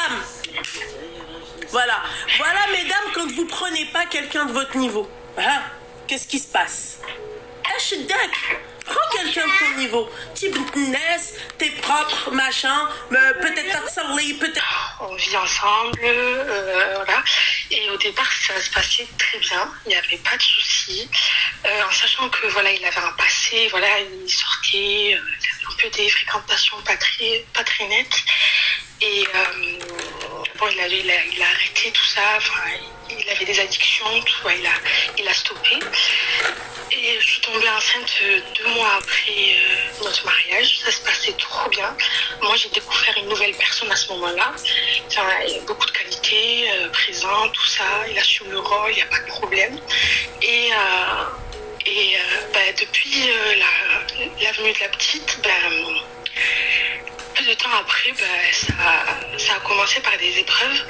mesdames. Voilà. Voilà, mesdames, quand vous prenez pas quelqu'un de votre niveau. Hein? Qu'est-ce qui se passe? Prends quelqu'un de ton niveau. Type Ness, t'es propre, machin. Peut-être peut-être. On vit ensemble, voilà. Et au départ, ça se passait très bien. Il n'y avait pas de soucis. En sachant que voilà, il avait un passé, voilà, il sortait, il avait un peu des fréquentations pas très nettes. Et bon, il a arrêté tout ça. Enfin, il avait des addictions, tout. Ouais, il a stoppé. Et je suis tombée enceinte 2 mois après notre mariage. Ça se passait trop bien. Moi, j'ai découvert une nouvelle personne à ce moment-là. Enfin, il a beaucoup de qualités, présent, tout ça. Il assume le rôle, il n'y a pas de problème. Et depuis la venue de la petite, peu de temps après, ça a commencé par des épreuves.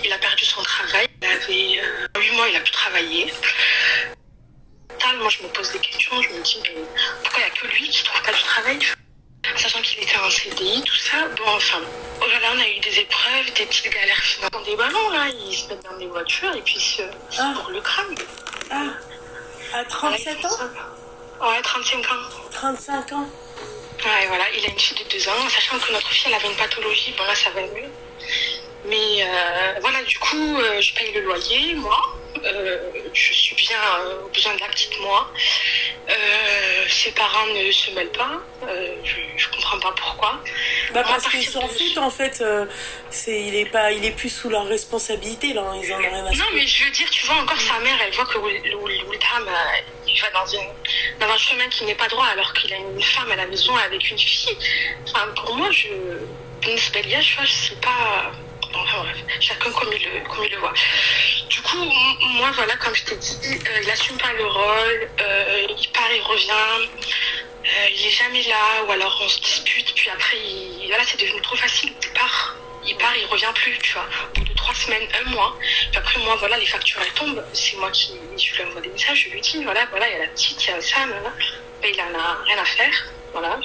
Il a perdu son travail. Il avait 8 mois, il a pu travailler. Moi, je me pose des questions. Je me dis, mais pourquoi il n'y a que lui qui ne trouve pas du travail? Sachant qu'il était en CDI, tout ça. Bon, enfin, voilà, on a eu des épreuves, des petites galères financières. Des ballons, là, ils se mettent dans des voitures et puis pour le crâne. À 37 ans? Ouais, 35 ans. 35 ans? Ouais, voilà, il a une fille de 2 ans, sachant que notre fille, elle avait une pathologie. Bon, là, ça va mieux. Mais voilà, du coup, je paye le loyer, moi. Je suis bien au besoin de la petite, moi. Ses parents ne se mêlent pas. Je comprends pas pourquoi. Parce qu'ils s'en foutent, en fait. Il est plus sous leur responsabilité, là. Ils en ont rien à Non, mais je veux dire, tu vois, encore sa mère, elle voit que Wilbraham, il va dans un chemin qui n'est pas droit, alors qu'il a une femme à la maison avec une fille. Enfin, pour moi, je sais pas. Enfin, bref, chacun comme il le voit. Du coup, moi, voilà, comme je t'ai dit, il assume pas le rôle, il part, il revient, il est jamais là, ou alors on se dispute, puis après, voilà, c'est devenu trop facile, il revient plus, tu vois. Au bout de 3 semaines, 1 mois, puis après, moi, voilà, les factures, elles tombent, c'est moi je lui envoie des messages, je lui dis, voilà, il y a la petite, il y a ça, mais il en a rien à faire, voilà, en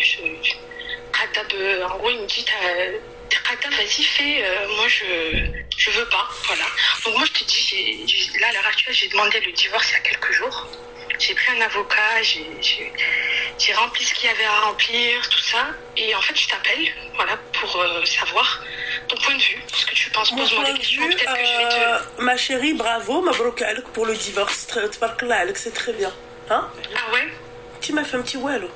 gros, il me dit, vas-y, fais, moi je veux pas, voilà. Donc moi je te dis, là à l'heure actuelle, j'ai demandé le divorce il y a quelques jours. J'ai pris un avocat, j'ai rempli ce qu'il y avait à remplir, tout ça. Et en fait, je t'appelle, voilà, pour savoir ton point de vue. Ce que tu penses, pose-moi des questions, peut-être que je vais te... Ma chérie, bravo, mabrouk alek pour le divorce, tbarkallah alek, c'est très bien. Hein? Ah ouais? Tu m'as fait un petit wallo.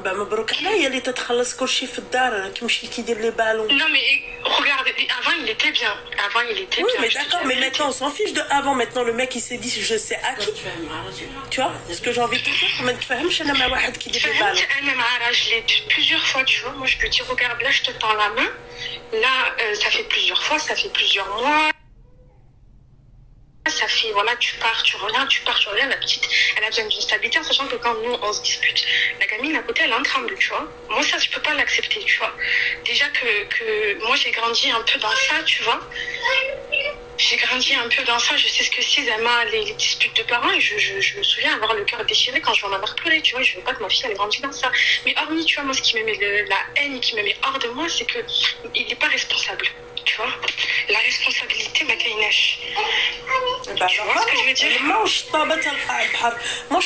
مبروك عليا اللي تتخلص كل شيء في الدار كيمشي كيدير لي بالون. Non mais regarde, avant il était bien. Oui, mais d'accord, mais maintenant on s'en fiche de avant. Maintenant le mec il s'est dit je sais à qui. Tu vois ce que j'ai envie de te dire, ما تفهمش انا مع واحد كيدير لي بالون. انا مع راجلي plusieurs fois, tu vois. Moi je peux dire regarde, là je te tends la main. Là ça fait plusieurs fois, ça fait plusieurs mois. Ça fait, voilà, tu pars, tu reviens, la petite, elle a besoin d'une stabilité, en sachant que quand nous, on se dispute, la gamine à côté, elle est en tremble, tu vois. Moi, ça, je peux pas l'accepter, tu vois. Déjà que moi, j'ai grandi un peu dans ça, tu vois. J'ai grandi un peu dans ça, je sais ce que c'est, les disputes de parents, et je me souviens avoir le cœur déchiré quand je vois ma mère pleurer, tu vois. Je veux pas que ma fille, elle grandisse dans ça. Mais hormis, tu vois, moi, ce qui me met la haine qui me met hors de moi, c'est que il est pas responsable. Tu vois, la responsabilité, ma kainash. Tu vois ce que je veux dire? Moi, je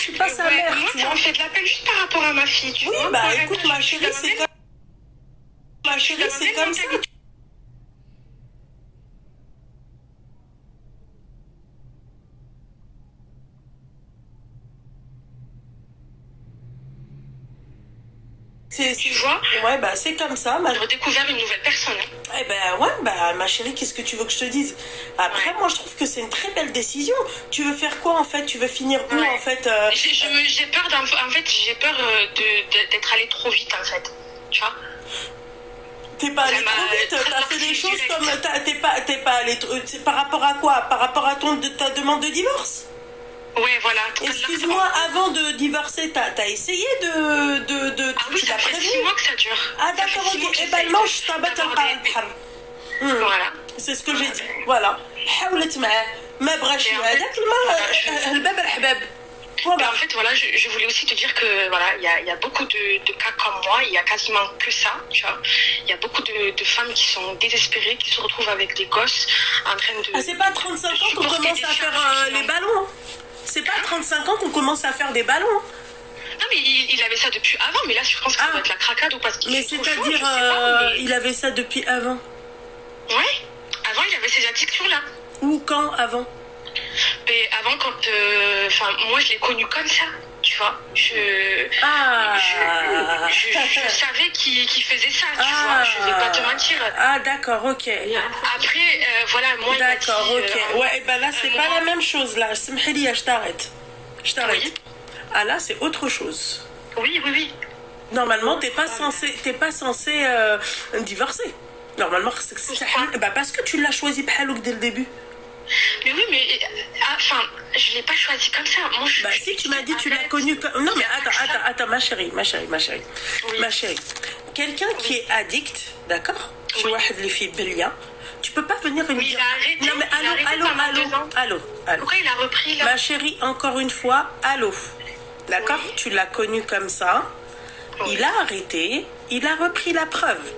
suis pas sa mère. Moi, ça me fait de la peine juste par rapport à ma fille. Tu oui, vois, bah écoute, ma chérie, c'est comme... Ma chérie, c'est comme ça. Tu vois? Ouais, bah c'est comme ça. J'ai redécouvert une nouvelle personne. Eh ben ouais, bah ma chérie, qu'est-ce que tu veux que je te dise? Après, moi je trouve que c'est une très belle décision. Tu veux faire quoi en fait? Tu veux finir où en fait? J'ai peur d'être allée trop vite en fait. Tu vois? T'es pas allé trop vite, t'as fait des choses comme... T'es pas allé... C'est par rapport à quoi? Par rapport à ta demande de divorce? Ouais, voilà. Excuse-moi, avant de divorcer, t'as essayé de... Ah oui, ça fait 6 mois que ça dure. Ah d'accord, ok. Eh ben, mange ta batte à Voilà. C'est ce que j'ai dit. Voilà. حاولت معاه ما بغاش هذاك الباب الحباب. Voilà. En fait, voilà, je voulais aussi te dire que voilà, il y a beaucoup de cas comme moi, il y a quasiment que ça, tu vois. Il y a beaucoup de femmes qui sont désespérées, qui se retrouvent avec des gosses en train de... Ah, c'est pas à 35 ans qu'on commence à faire les ballons. Hein. C'est pas à 35 ans qu'on commence à faire des ballons. Hein. Non, mais il avait ça depuis avant, mais là, je pense que ça doit être la cracade ou parce qu'il mais fait trop c'est-à-dire, chaud, je sais pas, mais... il avait ça depuis avant. Ouais, avant, il avait ces addictions-là. Ou quand avant? Mais avant, quand... Enfin, moi, je l'ai connu comme ça, tu vois. Je savais qu'il faisait ça, tu vois. Je vais pas te mentir. Ah, d'accord, ok. Après, voilà, moi, d'accord, ok. Ouais, et ben là, c'est pas la même chose, là. Smheli, je t'arrête. Je t'arrête. Oui. Ah, là, c'est autre chose. Oui, oui, oui. Normalement, t'es pas censé divorcer. Normalement, bah, parce que tu l'as choisi Bhalouk dès le début. Mais oui, mais enfin, je l'ai pas choisi comme ça. Moi, bah si tu m'as dit tu l'as connu comme... Non mais attends, ma chérie. Oui. Ma chérie. Quelqu'un qui est addict, d'accord? Tu vois les filles brillantes. Tu peux pas venir me dire... Non mais allô. Pourquoi il a repris là? Ma chérie, encore une fois, allô. D'accord? Oui. Tu l'as connu comme ça. Oui. Il a arrêté. Il a repris la preuve.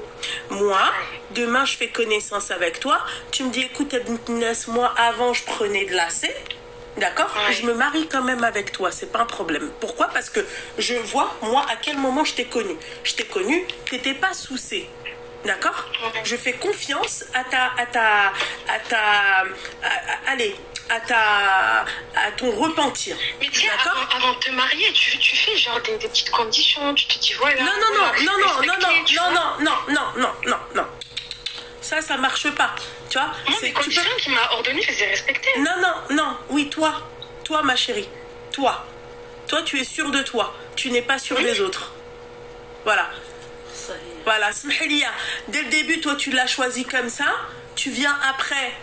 Moi, demain, je fais connaissance avec toi. Tu me dis, écoute, moi, avant, je prenais de l'AC. D'accord? Ouais. Je me marie quand même avec toi. C'est pas un problème. Pourquoi? Parce que je vois, moi, à quel moment je t'ai connu. Je t'ai connu, t'étais pas sous C. D'accord? Ouais. Je fais confiance à ton repentir. Mais tiens, avant de te marier, tu fais genre des petites conditions, tu te dis voilà. Non. Ça marche pas. Tu vois? Moi, les conditions qu'il m'a ordonné, je les ai respectées. Non. Oui, toi, ma chérie. Toi, tu es sûre de toi. Tu n'es pas sûre des autres. Voilà. Voilà, Smhelia. Dès le début, toi, tu l'as choisi comme ça. Tu viens après.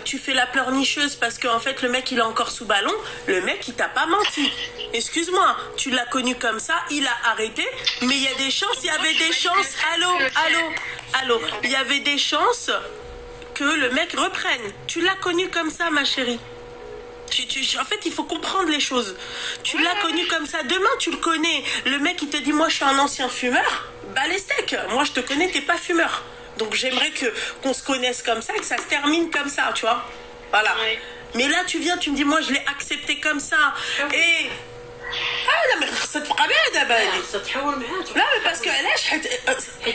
Tu fais la pleurnicheuse parce qu'en fait le mec il est encore sous ballon. Le mec il t'a pas menti. Excuse-moi, tu l'as connu comme ça, il a arrêté, mais il y a des chances, il y avait des chances. Allô, il y avait des chances que le mec reprenne. Tu l'as connu comme ça, ma chérie. En fait, il faut comprendre les choses. Tu l'as connu comme ça. Demain, tu le connais. Le mec, il te dit, moi, je suis un ancien fumeur. Bah, les steaks. Moi, je te connais, t'es pas fumeur. Donc, j'aimerais qu'on se connaisse comme ça et que ça se termine comme ça, tu vois. Voilà. Oui. Mais là, tu viens, tu me dis, moi, je l'ai accepté comme ça. Et... لا ما خصها تبقى بعدا بالي خصها تحول معاه لا باسكو علاش حيت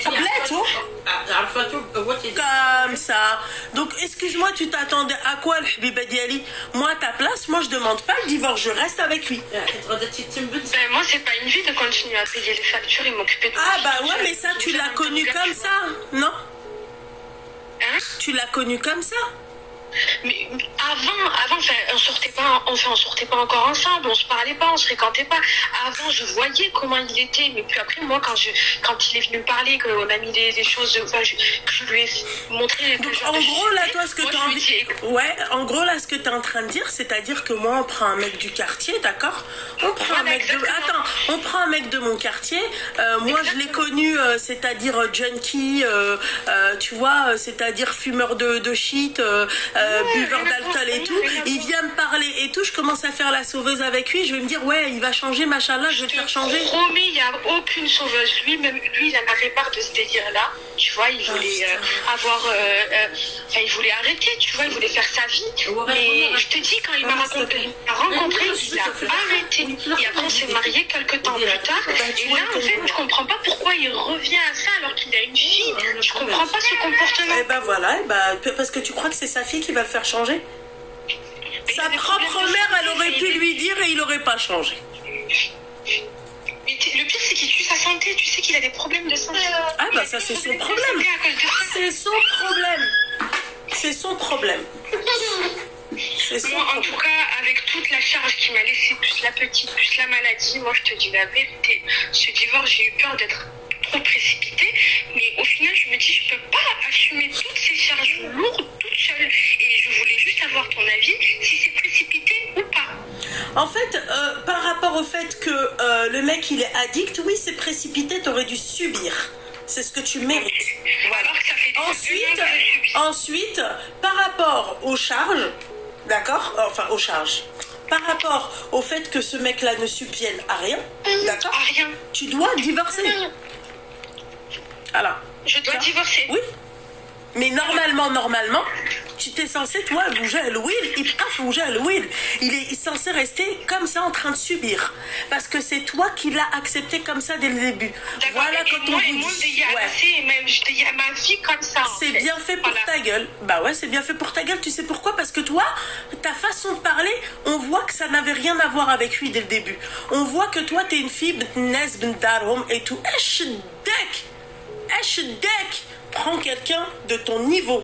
قبلاتو عرفاتو هو comme ça. Donc excuse-moi, tu t'attendais à quoi le habiba diali? Moi à ta place, moi je demande pas le divorce, je reste avec lui. Moi c'est pas une vie de continuer à payer les factures et m'occuper de Ah bah ouais, mais ça tu l'as connu comme ça, non? Hein? Tu l'as connu comme ça? Mais avant, on sortait pas encore ensemble, on se parlait pas, on se fréquentait pas. Avant, je voyais comment il était, mais puis après, moi, quand il est venu me parler, qu'on a mis des choses, que je lui ai montré. Donc, en gros, là, toi, ce que tu as envie. Ouais, en gros, là, ce que tu es en train de dire, c'est-à-dire que moi, on prend un mec du quartier, d'accord? On prend un mec de. Attends, on prend un mec de mon quartier. Moi, je l'ai connu, c'est-à-dire junkie, tu vois, c'est-à-dire fumeur de shit. Buveur d'alcool et tout, il vient me parler et tout, je commence à faire la sauveuse avec lui, je vais me dire ouais il va changer machallah, je vais le faire changer. Je te promets, il n'y a aucune sauveuse, lui il en avait marre de ce délire là, tu vois, il voulait il voulait arrêter, tu vois, il voulait faire sa vie, mais je te dis quand il m'a rencontré, il a arrêté et après on s'est mariés quelques temps plus tard et là en fait je comprends pas pourquoi il revient à ça alors qu'il a une fille, je comprends pas ce comportement. Et ben voilà, parce que tu crois que c'est sa fille qui va le faire changer. Sa propre mère, elle aurait pu lui dire et il n'aurait pas changé. Mais le pire, c'est qu'il tue sa santé. Tu sais qu'il a des problèmes de santé. Ah bah ça, c'est son problème. C'est son problème. C'est son problème. Moi, en tout cas, avec toute la charge qu'il m'a laissée, plus la petite, plus la maladie, moi, je te dis la vérité. Ce divorce, j'ai eu peur d'être trop précipitée, mais au final je me dis je peux pas assumer toutes ces charges lourdes toute seule et je voulais juste avoir ton avis si c'est précipité ou pas. En fait, par rapport au fait que le mec il est addict, oui c'est précipité, t'aurais dû subir. C'est ce que tu mérites. Voilà. Alors que ça fait ensuite, par rapport aux charges, d'accord? Enfin aux charges. par rapport au fait que ce mec-là ne subvienne à rien, d'accord? À rien. Tu dois divorcer. Alors. Je dois divorcer. Oui. Mais normalement, tu t'es censé, toi, bouger le will, il est censé rester comme ça en train de subir. Parce que c'est toi qui l'as accepté comme ça dès le début. Voilà et quand moi, on vous dit. Même il y a ma vie comme ça. C'est bien fait pour ta gueule. Bah ouais, c'est bien fait pour ta gueule. Tu sais pourquoi? Parce que toi, ta façon de parler, on voit que ça n'avait rien à voir avec lui dès le début. On voit que toi, t'es une fille et tout. Prends quelqu'un de ton niveau.